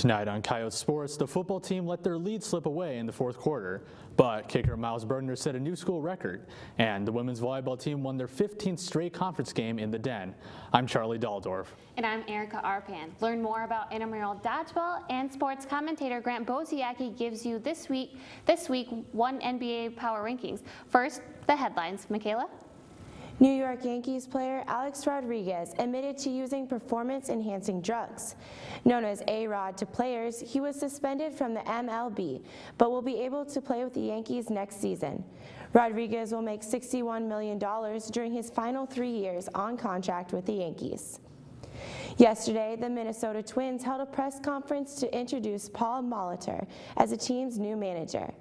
Tonight on Coyote Sports, the football team let their lead slip away in the fourth quarter, but kicker Miles Bergner set a new school record, and the women's volleyball team won their 15th straight conference game in the Den. I'm Charlie Daldorf. And I'm Erica Arpan. Learn more about intramural dodgeball, and sports commentator Grant Boziacki gives you this week one NBA power rankings. First, the headlines. Michaela? New York Yankees player Alex Rodriguez admitted to using performance-enhancing drugs. Known as A-Rod to players, he was suspended from the MLB, but will be able to play with the Yankees next season. Rodriguez will make $61 million during his final 3 years on contract with the Yankees. Yesterday, the Minnesota Twins held a press conference to introduce Paul Molitor as the team's new manager.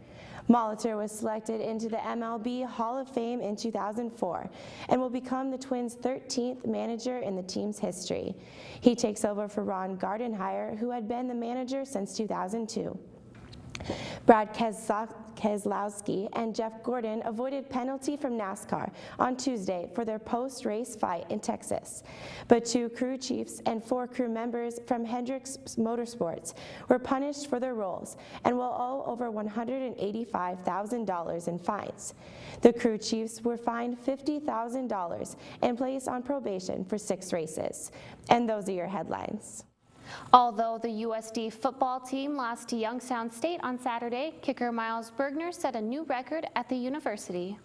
Molitor was selected into the MLB Hall of Fame in 2004 and will become the Twins' 13th manager in the team's history. He takes over for Ron Gardenhire, who had been the manager since 2002. Brad Keselowski and Jeff Gordon avoided penalty from NASCAR on Tuesday for their post-race fight in Texas. But 2 crew chiefs and 4 crew members from Hendricks Motorsports were punished for their roles and will owe over $185,000 in fines. The crew chiefs were fined $50,000 and placed on probation for 6 races. And those are your headlines. Although the USD football team lost to Youngstown State on Saturday, kicker Miles Bergner set a new record at the university.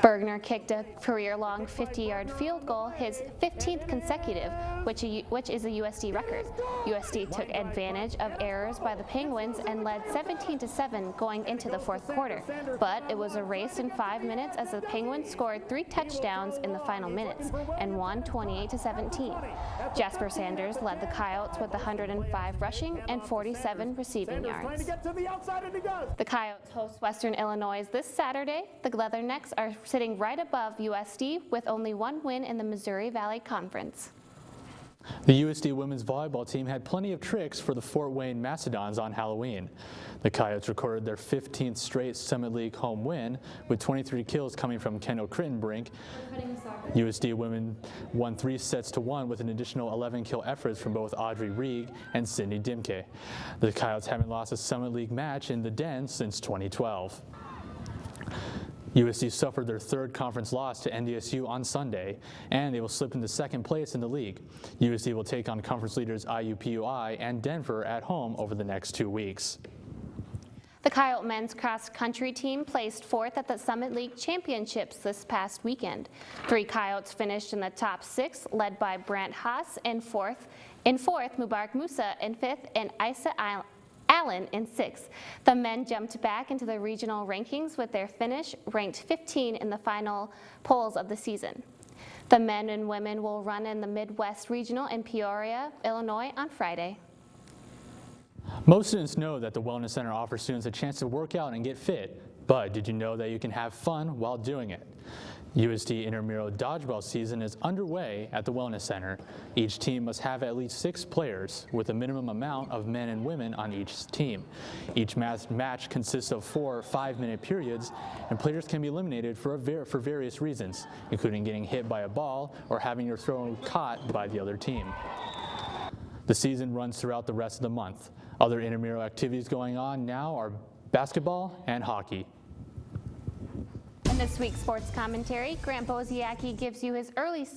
Bergner kicked a career-long 50-yard field goal, his 15th consecutive, which is a USD record. USD took advantage of errors by the Penguins and led 17-7 going into the fourth quarter, but it was erased in 5 minutes as the Penguins scored 3 touchdowns in the final minutes and won 28-17. Jasper Sanders led the Coyotes with 105 rushing and 47 receiving yards. The Coyotes host Western Illinois this Saturday. The Leathernecks are sitting right above USD with only 1 win in the Missouri Valley Conference. The USD women's volleyball team had plenty of tricks for the Fort Wayne Macedons on Halloween. The Coyotes recorded their 15th straight Summit League home win, with 23 kills coming from Kendall Crittenbrink. USD women won 3 sets to 1 with an additional 11 kill efforts from both Audrey Rieg and Sydney Dimke. The Coyotes haven't lost a Summit League match in the Den since 2012. USD suffered their 3rd conference loss to NDSU on Sunday, and they will slip into 2nd place in the league. USD will take on conference leaders IUPUI and Denver at home over the next 2 weeks. The Coyote men's cross-country team placed 4th at the Summit League Championships this past weekend. 3 Coyotes finished in the top 6, led by Brant Haas in 4th, Mubarak Musa in 5th, and Isa Allen in 6th. The men jumped back into the regional rankings with their finish ranked 15 in the final polls of the season. The men and women will run in the Midwest Regional in Peoria, Illinois on Friday. Most students know that the Wellness Center offers students a chance to work out and get fit, but did you know that you can have fun while doing it? USD intramural dodgeball season is underway at the Wellness Center. Each team must have at least 6 players, with a minimum amount of men and women on each team. Each match consists of 4 5-minute periods, and players can be eliminated for various reasons, including getting hit by a ball or having your throw caught by the other team. The season runs throughout the rest of the month. Other intramural activities going on now are basketball and hockey. In this week's sports commentary, Grant Boziacki gives you his early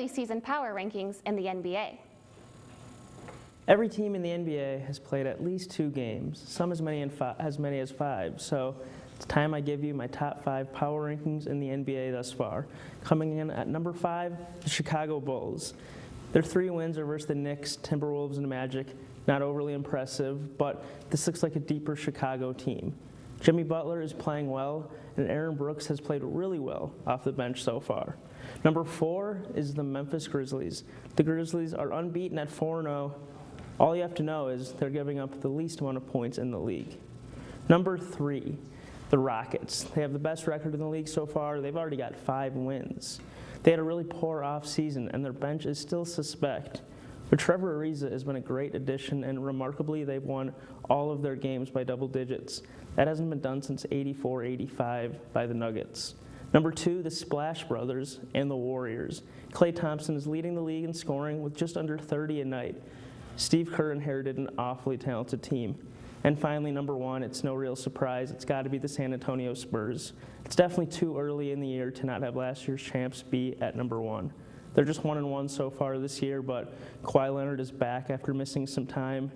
season power rankings in the NBA. Every team in the NBA has played at least 2 games, some as many as 5. So it's time I give you my top 5 power rankings in the NBA thus far. Coming in at number 5, the Chicago Bulls. Their 3 wins are versus the Knicks, Timberwolves, and Magic. Not overly impressive, but this looks like a deeper Chicago team. Jimmy Butler is playing well, and Aaron Brooks has played really well off the bench so far. Number 4 is the Memphis Grizzlies. The Grizzlies are unbeaten at 4-0. All you have to know is they're giving up the least amount of points in the league. Number 3, the Rockets. They have the best record in the league so far. They've already got 5 wins. They had a really poor offseason, and their bench is still suspect. But Trevor Ariza has been a great addition, and remarkably, they've won all of their games by double digits. That hasn't been done since 84-85 by the Nuggets. Number 2, the Splash Brothers and the Warriors. Klay Thompson is leading the league in scoring with just under 30 a night. Steve Kerr inherited an awfully talented team. And finally, number one, it's no real surprise. It's got to be the San Antonio Spurs. It's definitely too early in the year to not have last year's champs be at number one. They're just 1-1 so far this year, but Kawhi Leonard is back after missing some time.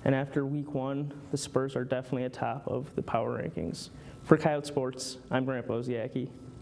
And after week one, the Spurs are definitely atop of the power rankings. For Coyote Sports, I'm Grant Boziacki.